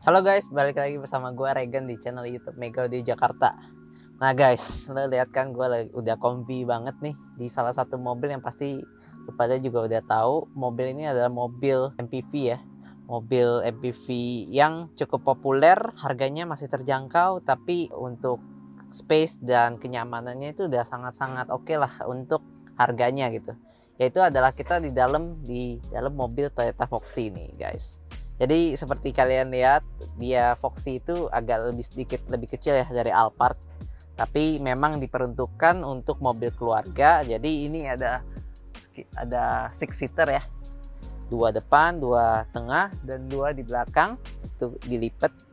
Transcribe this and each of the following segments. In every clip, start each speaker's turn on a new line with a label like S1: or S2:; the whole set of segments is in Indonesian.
S1: Halo guys, balik lagi bersama gue Regan di channel YouTube Mega Audio Jakarta. Nah guys, lo lihat kan gue udah comfy banget nih di salah satu mobil yang pasti lo pada juga udah tahu. Mobil ini adalah mobil MPV ya. Mobil MPV yang cukup populer, harganya masih terjangkau, tapi untuk space dan kenyamanannya itu udah sangat-sangat oke lah untuk harganya gitu. Yaitu adalah kita di dalam mobil Toyota Foxy ini guys. Jadi seperti kalian lihat, dia Foxy itu agak sedikit lebih kecil ya dari Alphard, tapi memang diperuntukkan untuk mobil keluarga. Jadi ini ada six seater ya, dua depan, dua tengah, dan dua di belakang. Itu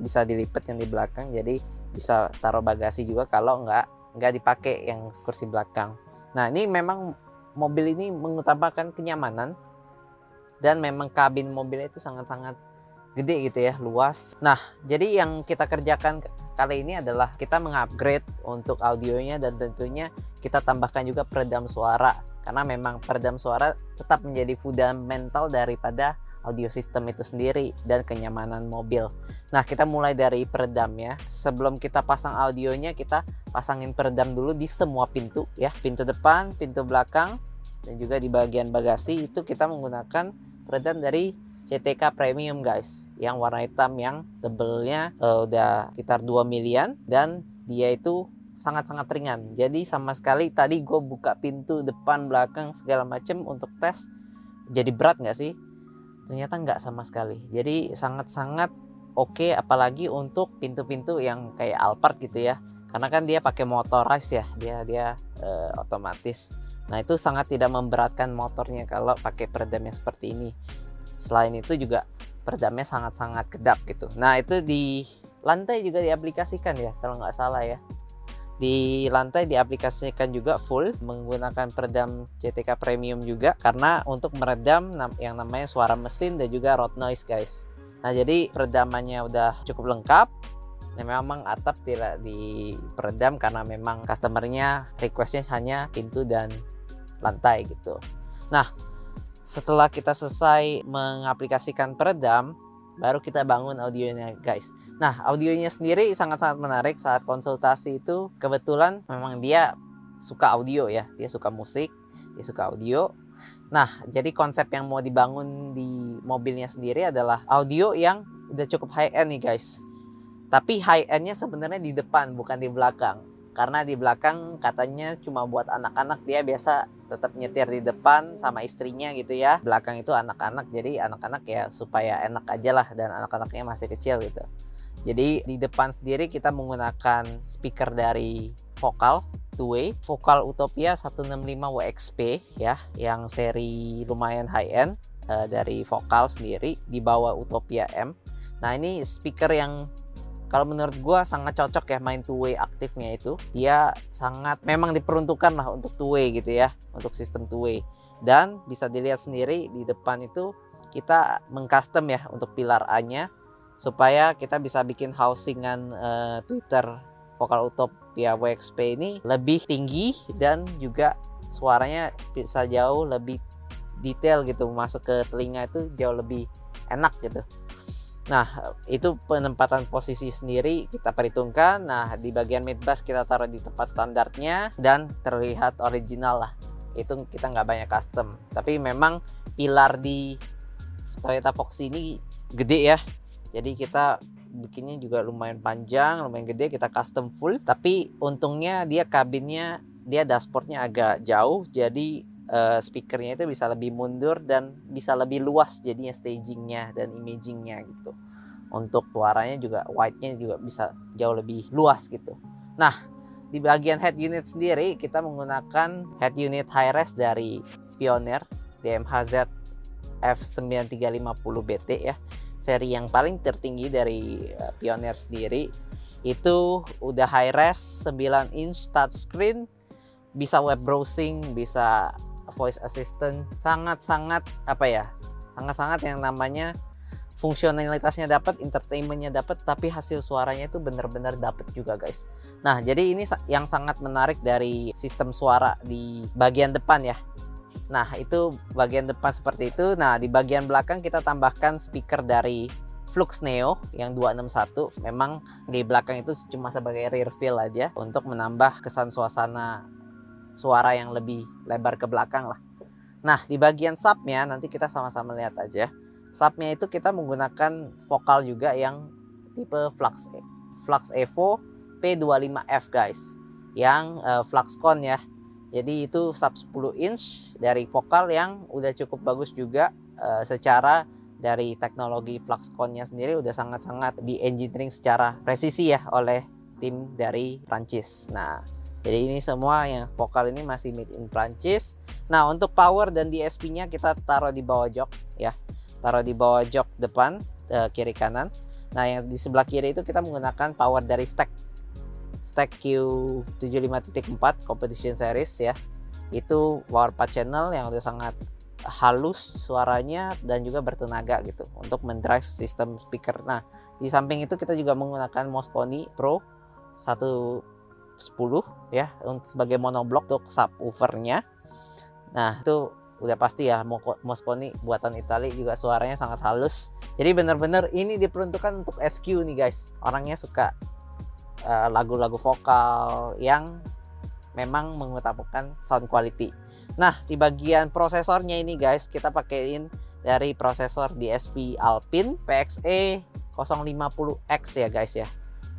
S1: bisa dilipat yang di belakang, jadi bisa taruh bagasi juga kalau nggak dipakai yang kursi belakang. Nah ini memang mobil ini mengutamakan kenyamanan, dan memang kabin mobilnya itu sangat-sangat gede gitu ya, luas. Nah jadi yang kita kerjakan kali ini adalah kita mengupgrade untuk audionya, dan tentunya kita tambahkan juga peredam suara, karena memang peredam suara tetap menjadi fundamental daripada audio system itu sendiri dan kenyamanan mobil. Nah kita mulai dari peredam ya. Sebelum kita pasang audionya, kita pasangin peredam dulu di semua pintu ya, pintu depan, pintu belakang, dan juga di bagian bagasi. Itu kita menggunakan peredam dari CTK Premium guys, yang warna hitam, yang tebelnya udah sekitar 2 milian, dan dia itu sangat-sangat ringan. Jadi sama sekali tadi gue buka pintu depan belakang segala macem untuk tes, jadi berat nggak sih? Ternyata nggak sama sekali. Jadi sangat-sangat oke, apalagi untuk pintu-pintu yang kayak Alphard gitu ya, karena kan dia pakai motorized ya, dia otomatis. Nah itu sangat tidak memberatkan motornya kalau pakai peredamnya seperti ini. Selain itu juga peredamnya sangat-sangat kedap gitu. Nah itu di lantai juga diaplikasikan ya, kalau nggak salah ya. Di lantai diaplikasikan juga full menggunakan peredam CTK Premium juga, karena untuk meredam yang namanya suara mesin dan juga road noise guys. Nah jadi peredamannya udah cukup lengkap. Nah, memang atap tidak diperedam karena memang customernya requestnya hanya pintu dan lantai gitu. Nah setelah kita selesai mengaplikasikan peredam, baru kita bangun audionya guys. Nah audionya sendiri sangat-sangat menarik. Saat konsultasi itu kebetulan memang dia suka audio ya, dia suka musik, dia suka audio. Nah jadi konsep yang mau dibangun di mobilnya sendiri adalah audio yang udah cukup high end nih guys. Tapi high endnya sebenarnya di depan, bukan di belakang. Karena di belakang katanya cuma buat anak-anak, dia biasa tetap nyetir di depan sama istrinya gitu ya. Belakang itu anak-anak, jadi anak-anak ya supaya enak aja lah, dan anak-anaknya masih kecil gitu. Jadi di depan sendiri kita menggunakan speaker dari Vokal two-way, Vokal Utopia 165 WXP ya, yang seri lumayan high end dari Vokal sendiri, di bawah Utopia M. Nah ini speaker yang kalau menurut gue sangat cocok ya main two-way aktifnya itu. Dia sangat memang diperuntukkan lah untuk two-way gitu ya, untuk sistem two-way. Dan bisa dilihat sendiri di depan itu kita mengcustom ya untuk pilar A-nya, supaya kita bisa bikin housingan Twitter Vokal Utopia WXP ini lebih tinggi, dan juga suaranya bisa jauh lebih detail gitu, masuk ke telinga itu jauh lebih enak gitu. Nah itu penempatan posisi sendiri kita perhitungkan. Nah di bagian mid bass kita taruh di tempat standarnya dan terlihat original lah. Itu kita nggak banyak custom, tapi memang pilar di Toyota Foxy ini gede ya, jadi kita bikinnya juga lumayan panjang, lumayan gede, kita custom full. Tapi untungnya dia kabinnya, dia dashboardnya agak jauh, jadi speakernya itu bisa lebih mundur dan bisa lebih luas jadinya stagingnya dan imagingnya gitu. Untuk suaranya juga wide-nya juga bisa jauh lebih luas gitu. Nah di bagian head unit sendiri kita menggunakan head unit high res dari Pioneer DMHZ F9350BT ya, seri yang paling tertinggi dari Pioneer sendiri. Itu udah high res, 9 inch touchscreen, bisa web browsing, bisa voice assistant, sangat-sangat apa ya, sangat-sangat yang namanya fungsionalitasnya dapat, entertainmentnya dapat, tapi hasil suaranya itu benar-benar dapat juga guys. Nah jadi ini yang sangat menarik dari sistem suara di bagian depan ya. Nah itu bagian depan seperti itu. Nah di bagian belakang kita tambahkan speaker dari Flux Neo yang 261. Memang di belakang itu cuma sebagai rear view aja untuk menambah kesan suasana suara yang lebih lebar ke belakang lah. Nah, di bagian subnya nanti kita sama-sama lihat aja. Subnya itu kita menggunakan vokal juga yang tipe Flux Evo P25F guys, yang Fluxcon ya. Jadi itu sub 10 inch dari vokal yang udah cukup bagus juga, secara dari teknologi Fluxconnya sendiri udah sangat-sangat di engineering secara presisi ya oleh tim dari Prancis. Nah, jadi ini semua yang vokal ini masih made in Prancis. Nah, untuk power dan DSP-nya kita taruh di bawah jok ya. Taruh di bawah jok depan, kiri kanan. Nah, yang di sebelah kiri itu kita menggunakan power dari stack Q75.4 Competition Series ya. Itu power 4 channel yang udah sangat halus suaranya dan juga bertenaga gitu untuk mendrive sistem speaker. Nah, di samping itu kita juga menggunakan Mosconi Pro 110 ya sebagai monoblock untuk subwoofernya. Nah, itu udah pasti ya, Mosconi buatan Italia juga suaranya sangat halus. Jadi benar-benar ini diperuntukkan untuk SQ nih guys. Orangnya suka lagu-lagu vokal yang memang mengutamakan sound quality. Nah, di bagian prosesornya ini guys, kita pakein dari prosesor DSP Alpine PXE 050X ya guys ya.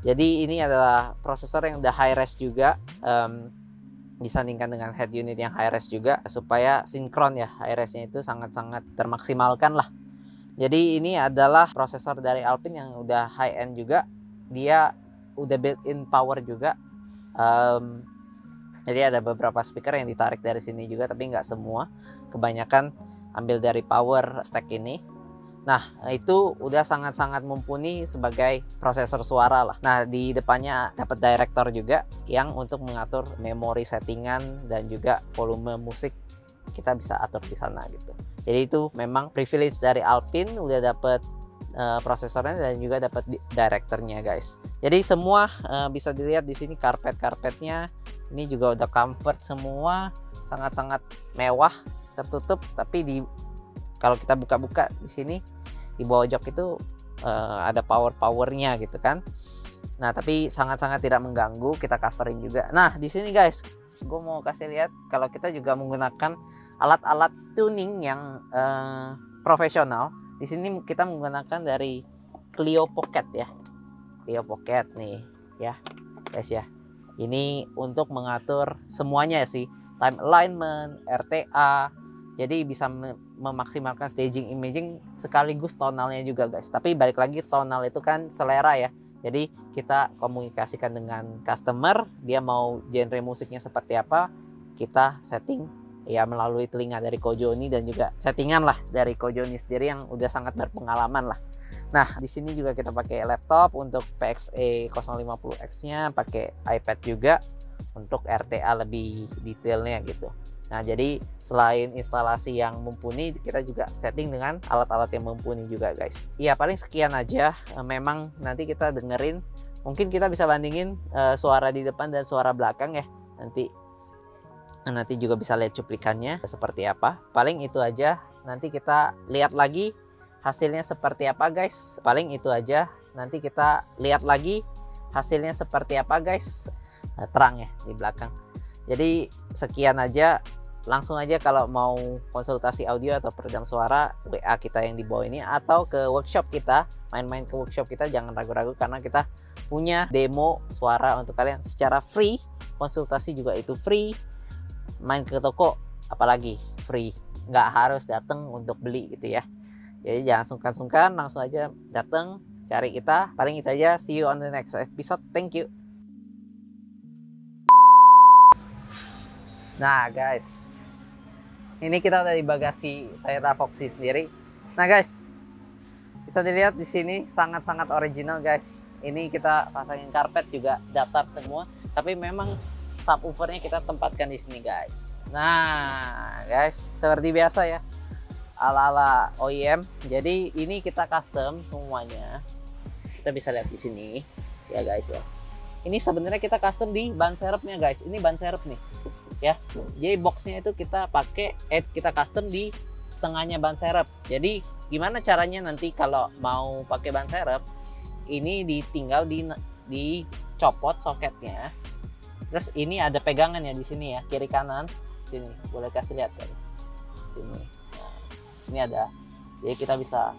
S1: Jadi ini adalah prosesor yang udah high res juga, disandingkan dengan head unit yang high res juga, supaya sinkron ya, high resnya itu sangat-sangat termaksimalkan lah. Jadi ini adalah prosesor dari Alpine yang udah high end juga, dia udah built-in power juga. Jadi ada beberapa speaker yang ditarik dari sini juga, tapi nggak semua, kebanyakan ambil dari power stack ini. Nah, itu udah sangat-sangat mumpuni sebagai prosesor suara lah. Nah, di depannya dapat director juga yang untuk mengatur memori settingan dan juga volume musik kita bisa atur di sana gitu. Jadi itu memang privilege dari Alpine, udah dapat prosesornya dan juga dapat directornya guys. Jadi semua bisa dilihat di sini, karpetnya ini juga udah comfort semua, sangat-sangat mewah, tertutup. Tapi kalau kita buka-buka di sini di bawah jok itu ada powernya gitu kan. Nah, tapi sangat-sangat tidak mengganggu, kita covering juga. Nah, di sini guys, gue mau kasih lihat kalau kita juga menggunakan alat-alat tuning yang profesional. Di sini kita menggunakan dari Clio Pocket ya. Clio Pocket nih ya guys ya. Ini untuk mengatur semuanya sih, time alignment, RTA. Jadi bisa memaksimalkan staging imaging sekaligus tonalnya juga guys. Tapi balik lagi, tonal itu kan selera ya. Jadi kita komunikasikan dengan customer, dia mau genre musiknya seperti apa, kita setting ya melalui telinga dari Kojoni dan juga settingan lah dari Kojoni sendiri yang udah sangat berpengalaman lah. Nah, di sini juga kita pakai laptop untuk PXE 050X-nya, pakai iPad juga untuk RTA lebih detailnya gitu. Nah, jadi selain instalasi yang mumpuni, kita juga setting dengan alat-alat yang mumpuni juga guys. Iya, paling sekian aja. Memang nanti kita dengerin, mungkin kita bisa bandingin suara di depan dan suara belakang ya. Nanti juga bisa lihat cuplikannya seperti apa. Paling itu aja. Nanti kita lihat lagi hasilnya seperti apa guys. Paling itu aja. Nanti kita lihat lagi hasilnya seperti apa guys. Terang ya di belakang. Jadi sekian aja. Langsung aja kalau mau konsultasi audio atau peredam suara, WA kita yang di bawah ini, atau ke workshop kita, main-main ke workshop kita, jangan ragu-ragu karena kita punya demo suara untuk kalian secara free. Konsultasi juga itu free. Main ke toko apalagi free, nggak harus datang untuk beli gitu ya. Jadi jangan sungkan-sungkan, langsung aja datang cari kita. Paling itu aja, see you on the next episode, thank you. Nah guys, ini kita dari bagasi Toyota Foxy sendiri. Nah guys, bisa dilihat di sini sangat-sangat original guys. Ini kita pasangin karpet juga datar semua, tapi memang subwoofernya kita tempatkan di sini guys. Nah guys, seperti biasa ya, ala-ala OEM. Jadi ini kita custom semuanya. Kita bisa lihat di sini ya guys ya. Ini sebenarnya kita custom di ban serepnya guys. Ini ban serep nih ya. Jadi boxnya itu kita pakai kita custom di tengahnya ban serep. Jadi gimana caranya nanti kalau mau pakai ban serep, ini ditinggal dicopot soketnya. Terus ini ada pegangan ya di sini ya, kiri kanan. Sini boleh kasih lihat kan. Sini. Nah, ini ada. Jadi kita bisa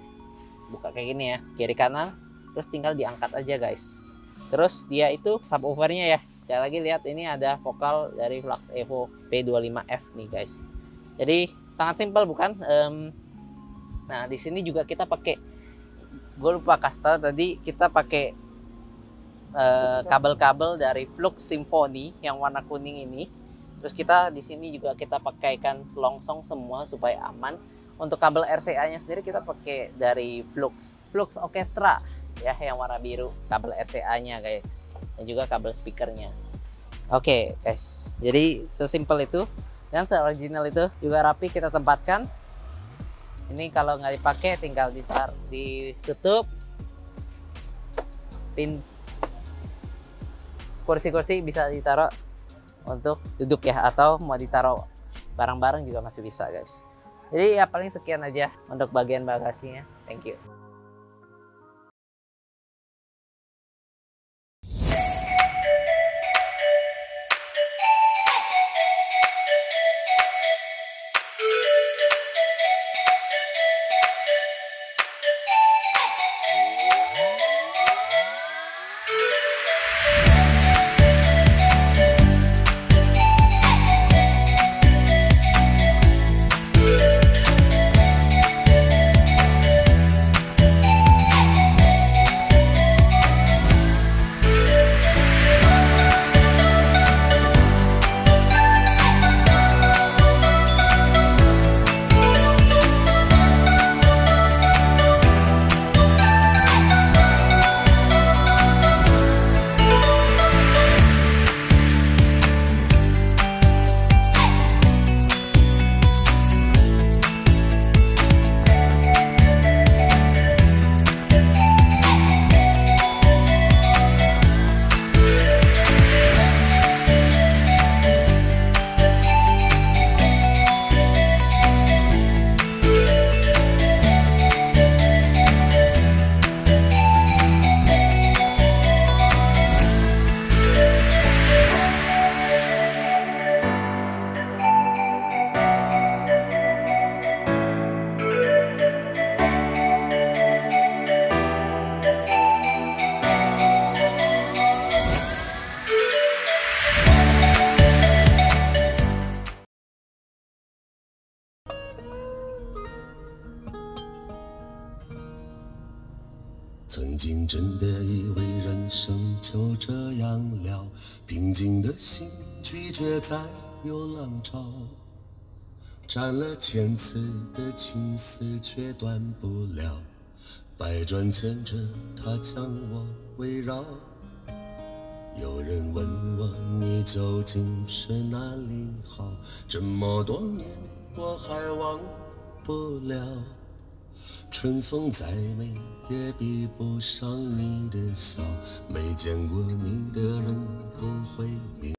S1: buka kayak gini ya, kiri kanan. Terus tinggal diangkat aja guys. Terus dia itu subwoofernya ya. Sekali lagi lihat, ini ada vokal dari Flux Evo P25F nih guys. Jadi sangat simpel bukan? Nah di sini juga kita pakai, gue lupa kasih tahu tadi, kita pakai kabel-kabel dari Flux Symphony yang warna kuning ini. Terus kita di sini juga kita pakaikan selongsong semua supaya aman. Untuk kabel RCA-nya sendiri kita pakai dari Flux Orchestra ya, yang warna biru, kabel RCA-nya guys, dan juga kabel speakernya. Oke guys, jadi sesimpel itu dan se-original itu, juga rapi kita tempatkan. Ini kalau nggak dipakai tinggal ditutup. Kursi-kursi bisa ditaruh untuk duduk ya, atau mau ditaruh barang-barang juga masih bisa guys. Jadi ya paling sekian aja untuk bagian bagasinya. Thank you.
S2: 曾经真的以为人生就这样了，平静的心拒绝再有浪潮，斩了千次的情丝却断不了，百转千折它将我围绕。有人问我你究竟是哪里好，这么多年我还忘不了。春风再美也比不上你的笑，没见过你的人不会明。